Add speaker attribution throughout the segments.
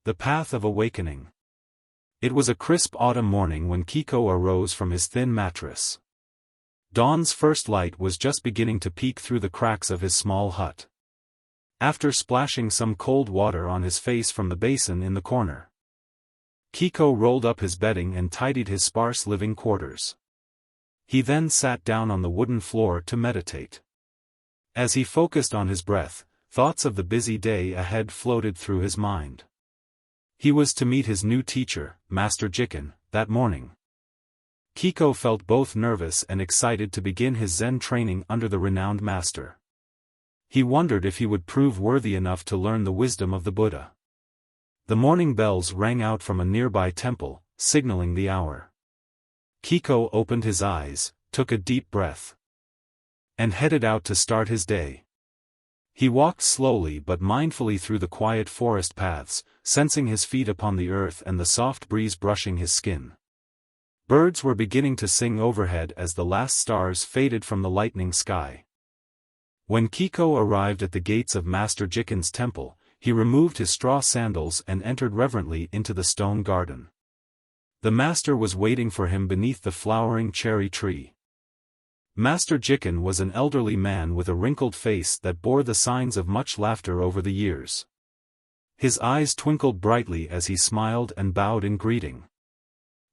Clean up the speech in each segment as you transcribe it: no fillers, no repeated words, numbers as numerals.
Speaker 1: The Path of Awakening. It was a crisp autumn morning when Kiko arose from his thin mattress. Dawn's first light was just beginning to peek through the cracks of his small hut. After splashing some cold water on his face from the basin in the corner, Kiko rolled up his bedding and tidied his sparse living quarters. He then sat down on the wooden floor to meditate. As he focused on his breath, thoughts of the busy day ahead floated through his mind. He was to meet his new teacher, Master Jiken, that morning. Kiko felt both nervous and excited to begin his Zen training under the renowned master. He wondered if he would prove worthy enough to learn the wisdom of the Buddha. The morning bells rang out from a nearby temple, signaling the hour. Kiko opened his eyes, took a deep breath, and headed out to start his day. He walked slowly but mindfully through the quiet forest paths, sensing his feet upon the earth and the soft breeze brushing his skin. Birds were beginning to sing overhead as the last stars faded from the lightening sky. When Kiko arrived at the gates of Master Jiken's temple, he removed his straw sandals and entered reverently into the stone garden. The master was waiting for him beneath the flowering cherry tree. Master Jiken was an elderly man with a wrinkled face that bore the signs of much laughter over the years. His eyes twinkled brightly as he smiled and bowed in greeting.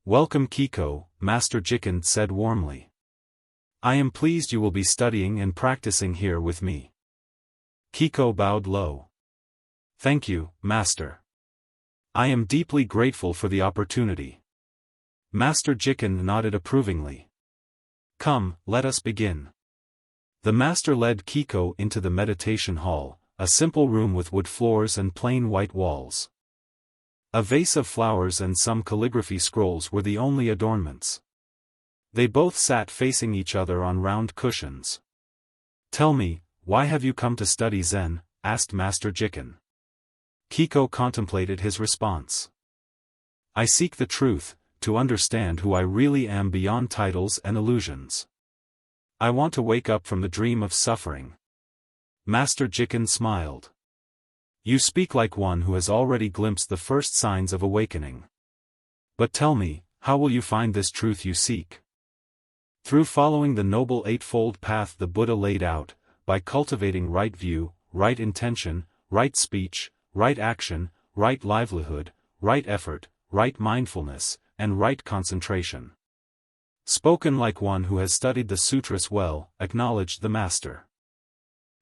Speaker 1: "Welcome Kiko," Master Jiken said warmly. "I am pleased you will be studying and practicing here with me." Kiko bowed low. "Thank you, Master. I am deeply grateful for the opportunity." Master Jiken nodded approvingly. "Come, let us begin." The master led Kiko into the meditation hall, a simple room with wood floors and plain white walls. A vase of flowers and some calligraphy scrolls were the only adornments. They both sat facing each other on round cushions. "Tell me, why have you come to study Zen?" asked Master Jiken. Kiko contemplated his response. "I seek the truth, to understand who I really am beyond titles and illusions. I want to wake up from the dream of suffering." Master Jiken smiled. "You speak like one who has already glimpsed the first signs of awakening. But tell me, how will you find this truth you seek?" "Through following the noble eightfold path the Buddha laid out, by cultivating right view, right intention, right speech, right action, right livelihood, right effort, right mindfulness, and right concentration." "Spoken like one who has studied the sutras well," acknowledged the master.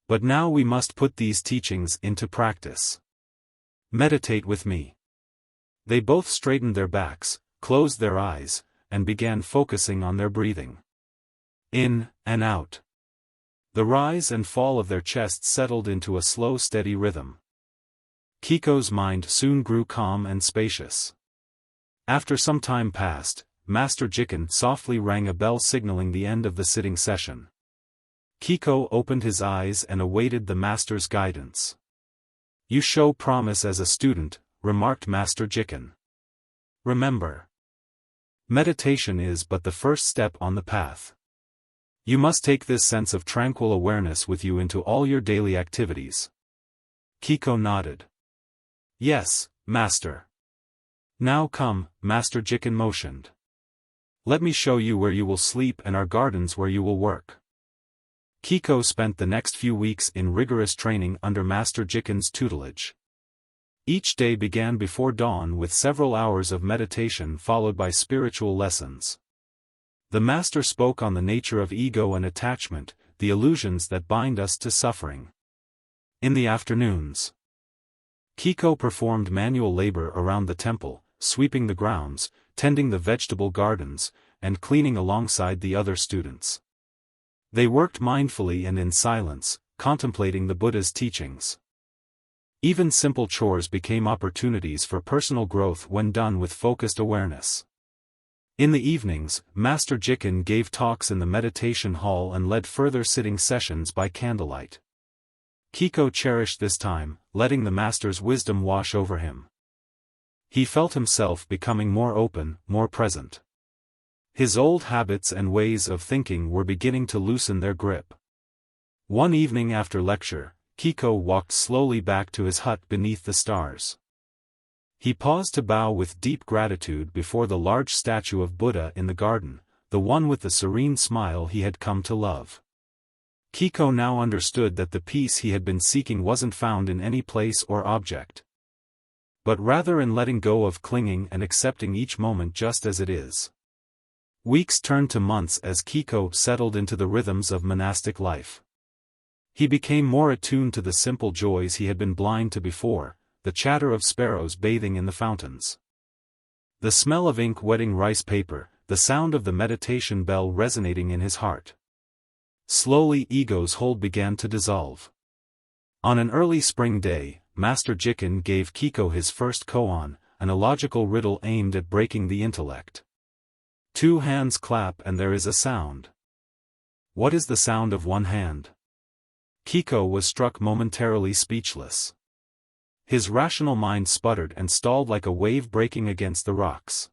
Speaker 1: "But now we must put these teachings into practice. Meditate with me." They both straightened their backs, closed their eyes, and began focusing on their breathing. In and out. The rise and fall of their chests settled into a slow steady rhythm. Kiko's mind soon grew calm and spacious. After some time passed, Master Jiken softly rang a bell signaling the end of the sitting session. Kiko opened his eyes and awaited the master's guidance. "You show promise as a student," remarked Master Jiken. "Remember, meditation is but the first step on the path. You must take this sense of tranquil awareness with you into all your daily activities." Kiko nodded. "Yes, Master." "Now come," Master Jiken motioned. "Let me show you where you will sleep and our gardens where you will work." Kiko spent the next few weeks in rigorous training under Master Jiken's tutelage. Each day began before dawn with several hours of meditation followed by spiritual lessons. The master spoke on the nature of ego and attachment, the illusions that bind us to suffering. In the afternoons, Kiko performed manual labor around the temple, sweeping the grounds, tending the vegetable gardens, and cleaning alongside the other students. They worked mindfully and in silence, contemplating the Buddha's teachings. Even simple chores became opportunities for personal growth when done with focused awareness. In the evenings, Master Jiken gave talks in the meditation hall and led further sitting sessions by candlelight. Kiko cherished this time, letting the master's wisdom wash over him. He felt himself becoming more open, more present. His old habits and ways of thinking were beginning to loosen their grip. One evening after lecture, Kiko walked slowly back to his hut beneath the stars. He paused to bow with deep gratitude before the large statue of Buddha in the garden, the one with the serene smile he had come to love. Kiko now understood that the peace he had been seeking wasn't found in any place or object, but rather in letting go of clinging and accepting each moment just as it is. Weeks turned to months as Kiko settled into the rhythms of monastic life. He became more attuned to the simple joys he had been blind to before, the chatter of sparrows bathing in the fountains, the smell of ink wetting rice paper, the sound of the meditation bell resonating in his heart. Slowly ego's hold began to dissolve. On an early spring day, Master Jikin gave Kiko his first koan, an illogical riddle aimed at breaking the intellect. Two hands clap and there is a sound. What is the sound of one hand? Kiko was struck momentarily speechless. His rational mind sputtered and stalled like a wave breaking against the rocks.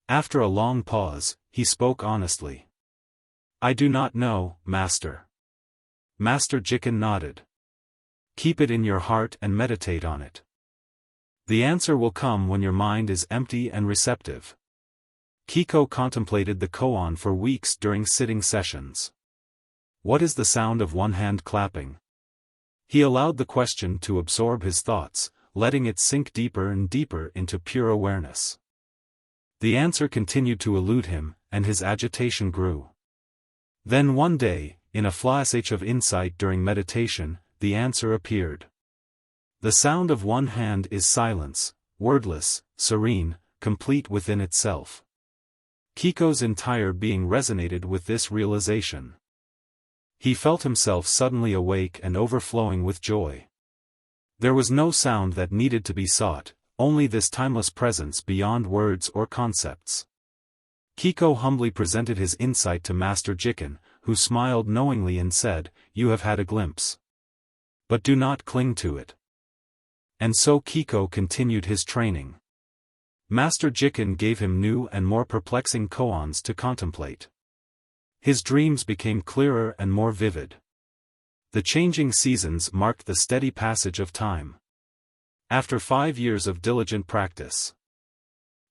Speaker 1: After a long pause, he spoke honestly. I do not know, Master. Master Jikin nodded. Keep it in your heart and meditate on it. The answer will come when your mind is empty and receptive. Kiko contemplated the koan for weeks during sitting sessions. What is the sound of one hand clapping? He allowed the question to absorb his thoughts, letting it sink deeper and deeper into pure awareness. The answer continued to elude him, and his agitation grew. Then one day, in a flash of insight during meditation, the answer appeared. The sound of one hand is silence, wordless, serene, complete within itself. Kiko's entire being resonated with this realization. He felt himself suddenly awake and overflowing with joy. There was no sound that needed to be sought, only this timeless presence beyond words or concepts. Kiko humbly presented his insight to Master Jikin, who smiled knowingly and said, You have had a glimpse. But do not cling to it. And so Kiko continued his training. Master Jikin gave him new and more perplexing koans to contemplate. His dreams became clearer and more vivid. The changing seasons marked the steady passage of time. After 5 years of diligent practice,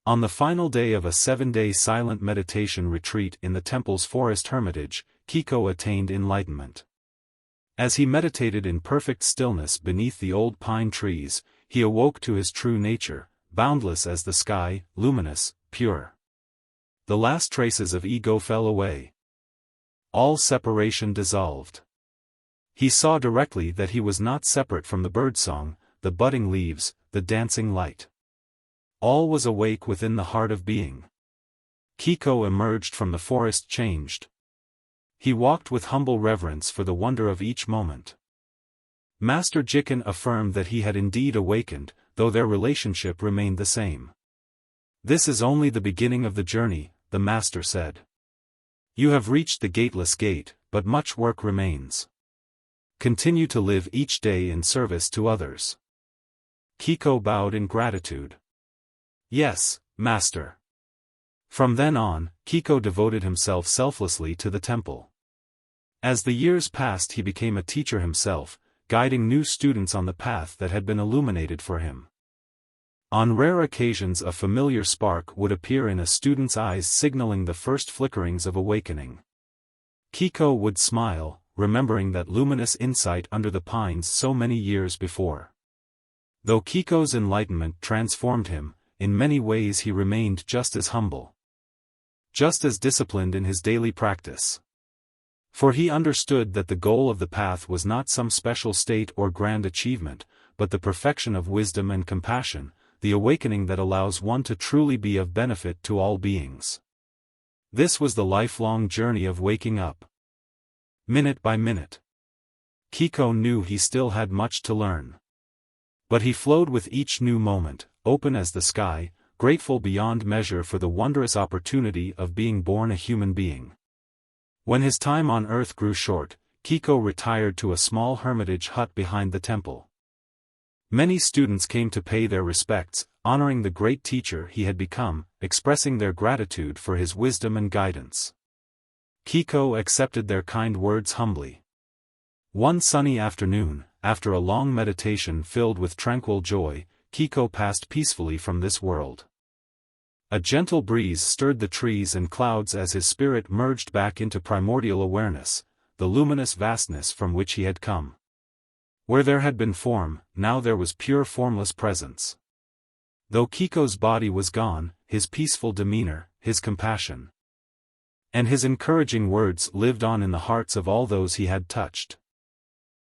Speaker 1: on the final day of a 7-day silent meditation retreat in the temple's forest hermitage, Kiko attained enlightenment. As he meditated in perfect stillness beneath the old pine trees, he awoke to his true nature, boundless as the sky, luminous, pure. The last traces of ego fell away. All separation dissolved. He saw directly that he was not separate from the birdsong, the budding leaves, the dancing light. All was awake within the heart of being. Kiko emerged from the forest changed. He walked with humble reverence for the wonder of each moment. Master Jikin affirmed that he had indeed awakened, though their relationship remained the same. This is only the beginning of the journey, the master said. You have reached the gateless gate, but much work remains. Continue to live each day in service to others. Kiko bowed in gratitude. Yes, Master. From then on, Kiko devoted himself selflessly to the temple. As the years passed, he became a teacher himself, guiding new students on the path that had been illuminated for him. On rare occasions a familiar spark would appear in a student's eyes, signaling the first flickerings of awakening. Kiko would smile, remembering that luminous insight under the pines so many years before. Though Kiko's enlightenment transformed him, in many ways he remained just as humble, just as disciplined in his daily practice. For he understood that the goal of the path was not some special state or grand achievement, but the perfection of wisdom and compassion, the awakening that allows one to truly be of benefit to all beings. This was the lifelong journey of waking up. Minute by minute. Kiko knew he still had much to learn. But he flowed with each new moment, open as the sky, grateful beyond measure for the wondrous opportunity of being born a human being. When his time on earth grew short, Kiko retired to a small hermitage hut behind the temple. Many students came to pay their respects, honoring the great teacher he had become, expressing their gratitude for his wisdom and guidance. Kiko accepted their kind words humbly. One sunny afternoon, after a long meditation filled with tranquil joy, Kiko passed peacefully from this world. A gentle breeze stirred the trees and clouds as his spirit merged back into primordial awareness, the luminous vastness from which he had come. Where there had been form, now there was pure formless presence. Though Kiko's body was gone, his peaceful demeanor, his compassion, and his encouraging words lived on in the hearts of all those he had touched.